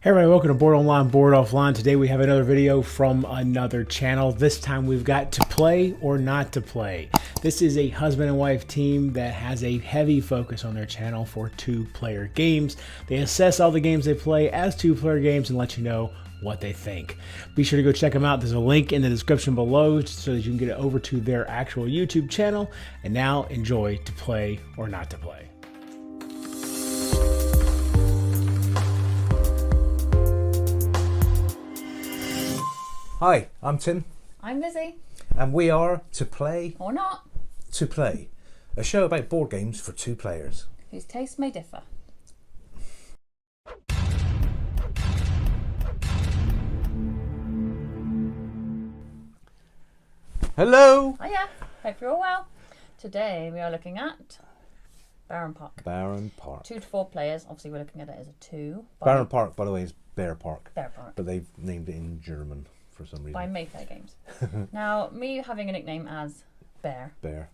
Hey everybody, welcome to Board Online, Board Offline. Today we have another video from another channel. This time we've got to play or not to play. This is a husband and wife team that has a heavy focus on their channel for two-player games. They assess all the games they play as two-player games and let you know what they think. Be sure to go check them out. There's a link in the description below so that you can get it over to their actual YouTube channel. And now enjoy to play or not to play. Hi, I'm Tim. I'm Lizzie. And we are To Play Or Not. To Play, a show about board games for two players. Whose tastes may differ. Hello! Hiya, hope you're all well. Today we are looking at Barenpark. Barenpark. 2 to 4 players. Obviously we're looking at it as a 2. Barenpark, by the way, is Bear Park. Bear Park. But they've named it in German for some reason. By Mayfair Games. Now, me having a nickname as Bear, Bear.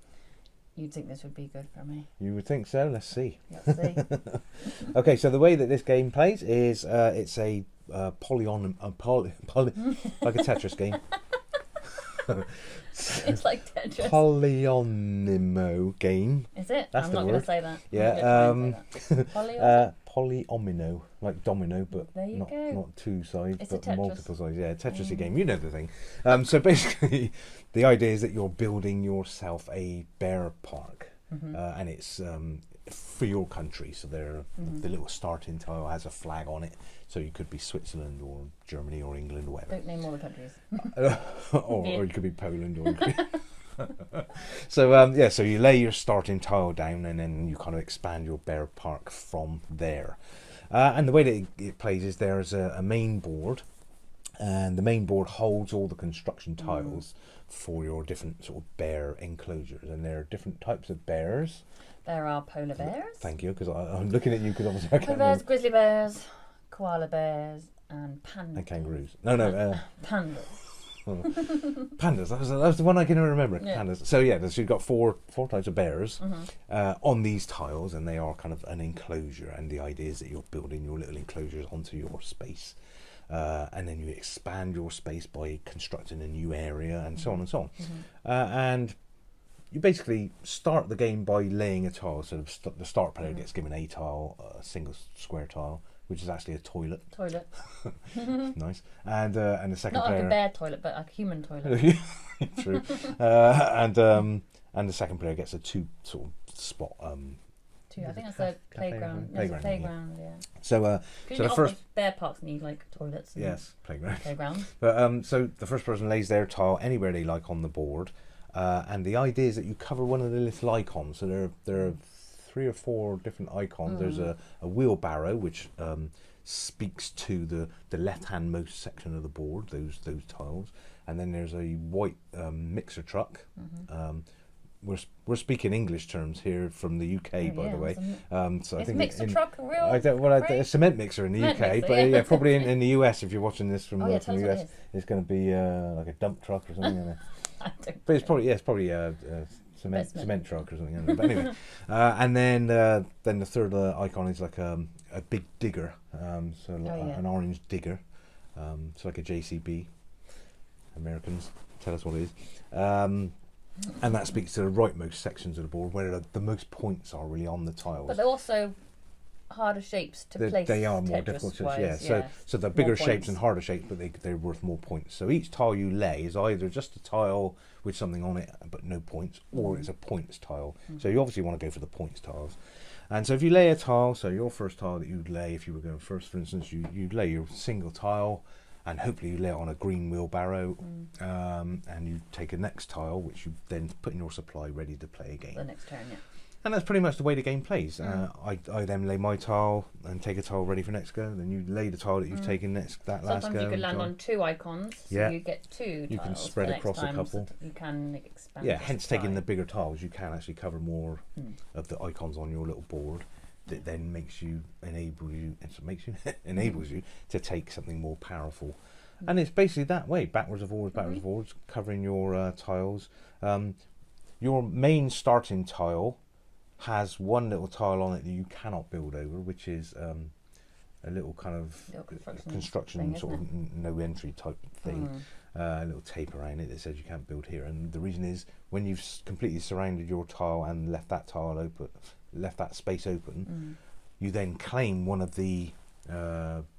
you'd think this would be good for me. You would think so. Let's see. Let's see. Okay, so the way that this game plays is it's a like a Tetris game. It's like Tetris. Polyomino game. Is it? That's I'm the not going word. to say that. Yeah. Polyomino, like domino, but There you not go. two sides, It's a but Tetris. multiple sides. Yeah, Tetris game. You know the thing. So basically, the idea is that you're building yourself a bear park, and it's for your country. So the little starting tile has a flag on it. So you could be Switzerland or Germany or England or whatever. Don't name all the countries. or you could be Poland or you could be So so you lay your starting tile down and then you kind of expand your bear park from there. And the way that it plays is there's a main board, and the main board holds all the construction tiles for your different sort of bear enclosures, and there are different types of bears. There are polar bears. Thank you, because I'm looking at you because obviously I Polar can't bears, remember. grizzly bears, koala bears, and pandas. And kangaroos. No, Pandas. pandas. That was the one I can remember. Yeah. Pandas. So yeah, so you've got four types of bears on these tiles, and they are kind of an enclosure. And the idea is that you're building your little enclosures onto your space, and then you expand your space by constructing a new area, and so on and so on. And you basically start the game by laying a tile. So the start player gets given a tile, a single square tile, which is actually a toilet. Toilet. Nice. And the second Not player. like a bear toilet, but a human toilet. True. And the second player gets a 2 sort of spot. I think that's a playground. No, it's a playground, yeah. So So the first bear parks need like toilets. And playground. Playgrounds. But so the first person lays their tile anywhere they like on the board, and the idea is that you cover one of the little icons. So there are 3 or 4 different icons. There's a wheelbarrow which speaks to the left-hand most section of the board, those tiles, and then there's a white mixer truck. We're speaking English terms here from the UK, by the way. So I think mixer truck a real? a cement mixer in the Cement UK, mixer, but yeah. probably in the US, if you're watching this from the tell us what US, it is. it's going to be like a dump truck or something. Isn't it? I don't But it's probably a Cement. cement truck or something. Isn't it? But anyway, and then the third icon is like a big digger, so an orange digger, so like a JCB. Americans, tell us what it is. And that speaks to the rightmost sections of the board where the most points are really on the tiles. But they're also harder shapes to place. They are more difficult to So they're bigger shapes and harder shapes, but they're worth more points. So each tile you lay is either just a tile with something on it but no points, or it's a points tile. So you obviously want to go for the points tiles. And so if you lay a tile, so your first tile that you'd lay, if you were going first, for instance, you'd lay your single tile, and hopefully you lay it on a green wheelbarrow, and you take a next tile, which you then put in your supply ready to play again. The next turn, yeah. And that's pretty much the way the game plays. I then lay my tile and take a tile ready for next go. Then you lay the tile that you've taken last go. Sometimes you could land on 2 icons, so you get 2 tiles. You can spread across a couple. So you can expand. Yeah, hence taking the bigger tiles, you can actually cover more of the icons on your little board. That then enables you to take something more powerful. And it's basically that way, backwards and forwards, covering your tiles. Your main starting tile has one little tile on it that you cannot build over, which is a little kind of little construction thing, sort of no entry type thing. A little tape around it that says you can't build here, and the reason is when you've completely surrounded your tile and left that tile open, left that space open, you then claim one of the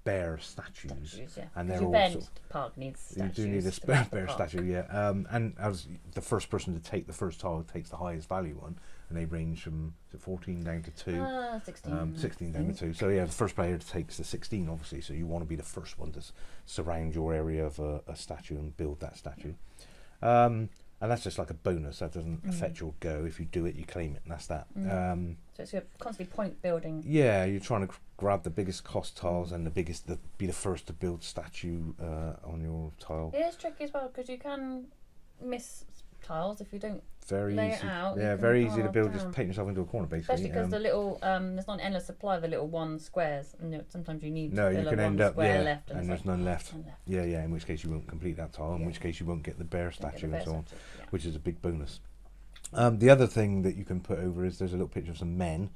bear statues, and they're all sort of, park needs statues. You do need a bear statue, yeah. And as the first person to take the first tile takes the highest value one, and they range from 14 down to 2, 16 down to 2. So yeah, the first player takes the 16, obviously. So you want to be the first one to surround your area of a statue and build that statue. And that's just like a bonus. That doesn't affect your go. If you do it, you claim it, and that's that. So it's constantly point building. Yeah, you're trying to grab the biggest cost tiles and be the first to build statue on your tile. It is tricky as well because you can miss tiles if you don't very lay easy. it out. Yeah, very easy to build. Just paint yourself into a corner, basically. Especially because the little there's not an endless supply of the little one squares, and sometimes you need you can end up left and there's none left. Yeah, in which case you won't complete that tile. In which case you won't get the bear statue and so on, which is a big bonus. The other thing that you can put over is there's a little picture of some men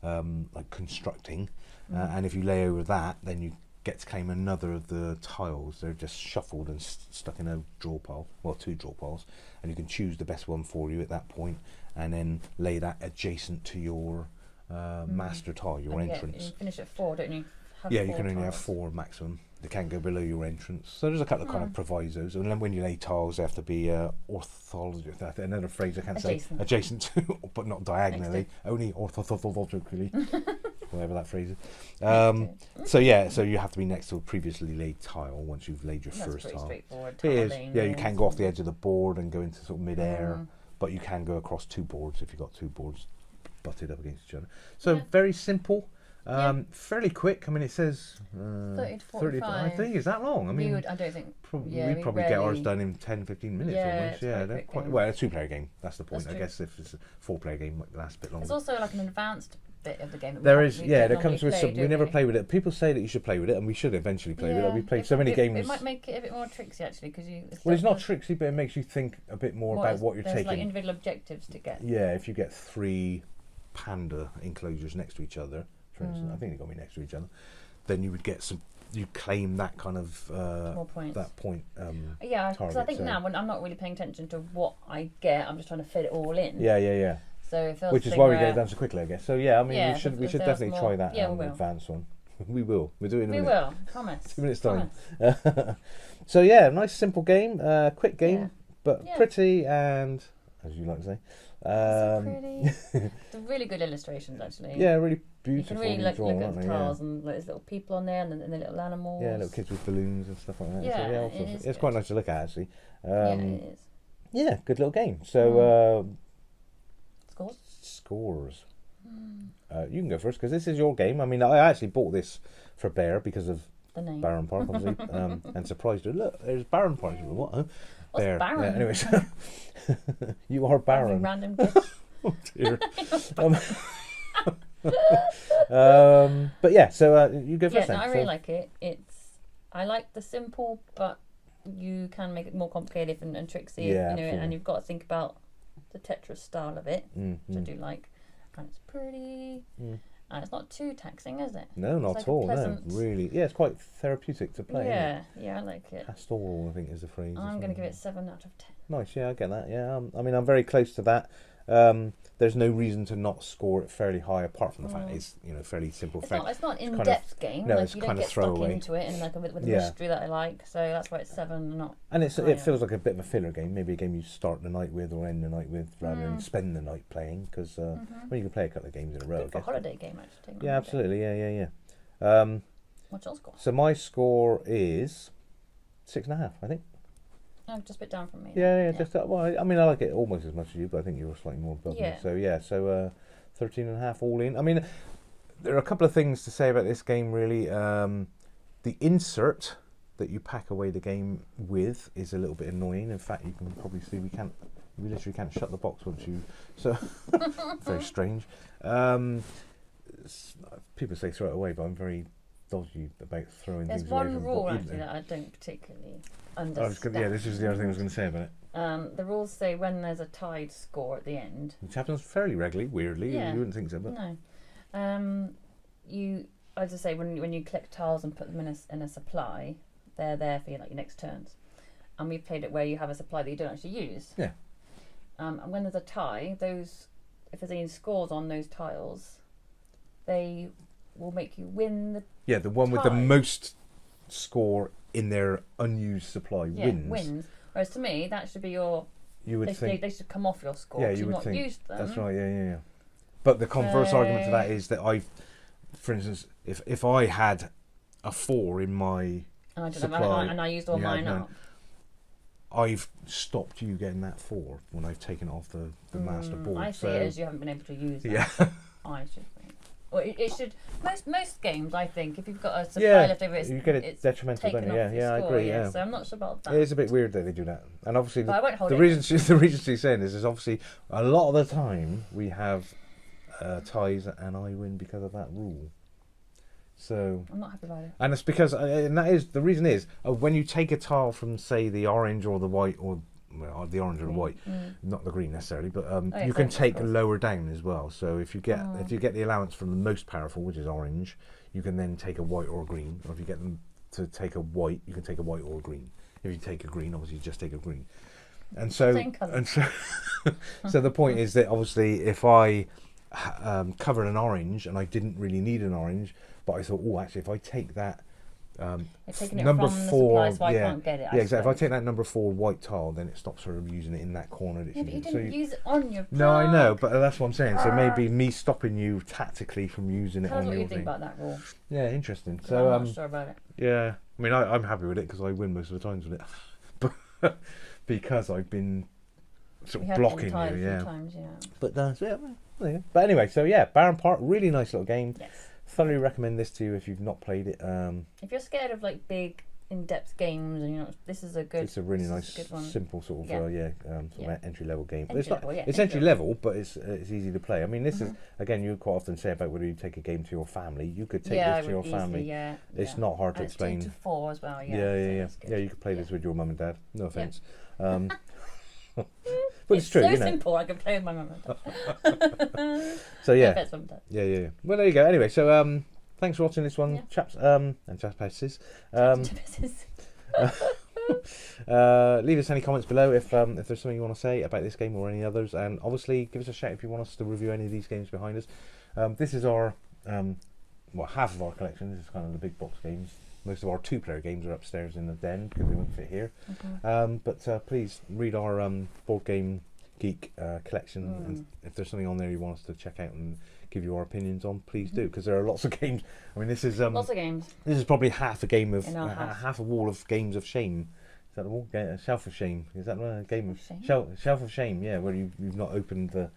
like constructing, and if you lay over that, then you get to claim another of the tiles. They're just shuffled and stuck in a draw pile, well, 2 draw piles, and you can choose the best one for you at that point and then lay that adjacent to your master tile, your entrance. You finish at 4, don't you? You can only have 4 maximum. They can't go below your entrance. So there's a couple of kind of provisos, and then when you lay tiles, they have to be orthologically. Another phrase I can't say. Adjacent to, but not diagonally. Only orthologically. Whatever that phrase is. So you have to be next to a previously laid tile once you've laid your first tile. Straightforward. It is. Yeah, you can go off the edge of the board and go into sort of mid-air, but you can go across 2 boards if you've got 2 boards butted up against each other. So very simple. Fairly quick. I mean, it says 30 to 45. I think is that long. I mean, I don't think. We probably get ours done in 10-15 minutes almost. Yeah, they're quite well. A 2-player game. That's the point. I guess if it's a 4-player game, it might last a bit longer. It's also like an advanced bit of the game. There is, there comes with some. We never play with it. People say that you should play with it, and we should eventually play with it. We played so many games. It might make it a bit more tricksy actually, because it's not tricksy, but it makes you think a bit more about what you're taking. There's like individual objectives to get. Yeah, if you get 3 panda enclosures next to each other, for instance, I think they got to be next to each other, then you would get some. You claim that kind of more points. That point. Because I think now when I'm not really paying attention to what I get, I'm just trying to fit it all in. Yeah. So which is why we get it done so quickly, I guess. So yeah, I mean, we should definitely try that advanced one. We will. We'll do it in a minute. We will. Promise. 2 minutes time. So yeah, nice simple game, quick game, but pretty and, as you like to say, so pretty. The really good illustrations actually. Yeah, really beautiful. You can really look at the tiles and there's little people on there and the little animals. Yeah, little kids with balloons and stuff like that. Yeah, so, it's quite nice to look at actually. It is. Yeah, good little game. So scores. You can go first because this is your game. I mean, I actually bought this for Bear because of the name. Barenpark, obviously, and surprised her. Look, there's Barenpark. What? Huh? Bear. Baron? Yeah, anyways, you are Baron. Random gifts. Oh dear. But yeah, so you go first. Yeah, I really like it. I like the simple, but you can make it more complicated and tricksy. Yeah, and you've got to think about the Tetris style of it, which I do like. And it's pretty. And it's not too taxing, is it? No, not at all. No, really. Yeah, it's quite therapeutic to play. Yeah, I like it. Pastoral, I think, is the phrase. I'm going to give it 7 out of 10. Nice, yeah, I get that. Yeah, I mean, I'm very close to that. There's no reason to not score it fairly high, apart from the fact it's fairly simple. It's not an in-depth game. No, like, it's you kind don't of get stuck throwaway into it, and like with the mystery that I like. So that's why it's 7, not. And it feels like a bit of a filler game. Maybe a game you start the night with or end the night with, rather than spend the night playing. Because you can play a couple of games in a row. Good for a holiday game, actually. Yeah, absolutely. Yeah. What's your score? So my score is 6.5, I think. Oh, just a bit down from me. Yeah. Just well, I mean, I like it almost as much as you, but I think you're slightly more above me. So 13.5 all in. I mean, there are a couple of things to say about this game. Really, the insert that you pack away the game with is a little bit annoying. In fact, you can probably see we literally can't shut the box once you. So very strange. People say throw it away, but I'm very dodgy about throwing things away. There's one rule actually that I don't particularly understand. This is the other thing I was going to say about it. The rules say when there's a tied score at the end, which happens fairly regularly. Weirdly, you wouldn't think so, but no. You as I say, when you collect tiles and put them in a supply, they're there for your next turns. And we've played it where you have a supply that you don't actually use. Yeah. And when there's a tie, if there's any scores on those tiles, they will make you win the the one with the most score in their unused supply wins. Whereas to me, that should be your. You would think they should come off your score. Yeah, you've not used them. That's right. Yeah. But the converse argument to that is that for instance, if I had a 4 in my supply and I used all mine up, I've stopped you getting that 4 when I've taken it off the master board. I see it as you haven't been able to use it. Yeah. I should think. Well, it should. Most games, I think, if you've got a supply left over, you get it detrimental, don't you? Yeah, I agree. Yeah. So I'm not sure about that. It is a bit weird that they do that, and obviously the reason she's saying this is obviously a lot of the time we have ties and I win because of that rule. So I'm not happy about it. And it's because, and that is the reason is when you take a tile from say the orange or the white or the orange or the white, not the green necessarily, but you can take lower down as well. So if you get the allowance from the most powerful, which is orange, you can then take a white or a green. Or if you get them to take a white, you can take a white or a green. If you take a green, obviously you just take a green. And so so the point is that obviously if I covered an orange and I didn't really need an orange, but I thought, oh, actually, if I take that number 4, so I can't get it. Exactly. If I take that number 4 white tile, then it stops her using it in that corner. That but you didn't use it on your. No, I know, but that's what I'm saying. So maybe me stopping you tactically from using it on your. What do you think about that rule? Yeah, interesting. So I'm not sure about it. Yeah, I mean, I'm happy with it because I win most of the times with it, but because I've been sort of blocking you. Yeah. Times, yeah. But but anyway, so yeah, Barenpark, really nice little game. Yes. Thoroughly recommend this to you if you've not played it. If you're scared of big, in-depth games, and this is a good. It's a really nice, simple sort of entry level game. It's entry level, but it's easy to play. I mean, this is again, you quite often say about whether you take a game to your family. You could take this to your family. It's not hard to explain. It's 2 to 4 as well. Yeah. You could play this with your mum and dad. No offense. But it's true, so simple. I can play with my mum and dad. So yeah. Well, there you go. Anyway, so thanks for watching this one, chaps and chappesses. Leave us any comments below if there's something you want to say about this game or any others, and obviously give us a shout if you want us to review any of these games behind us. This is our half of our collection. This is kind of the big box games. Most of our 2-player games are upstairs in the den because they wouldn't fit here. But please read our Board Game Geek collection, and if there's something on there you want us to check out and give you our opinions on, please do, because there are lots of games. I mean, this is lots of games. This is probably half a game of half a wall of games of shame. Is that the wall? Shelf of Shame. Is that a game of shame? Shelf of Shame. Yeah, where you've not opened the.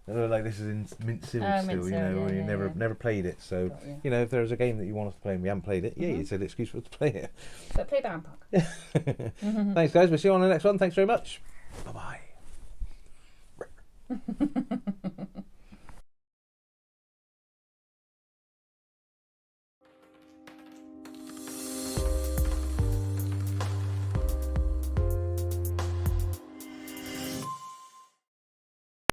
Like this is in mint seal still, or you never played it. So if there's a game that you want us to play and we haven't played it, it's an excuse for us to play it. But play Barenpark. Thanks, guys. We'll see you on the next one. Thanks very much. Bye bye.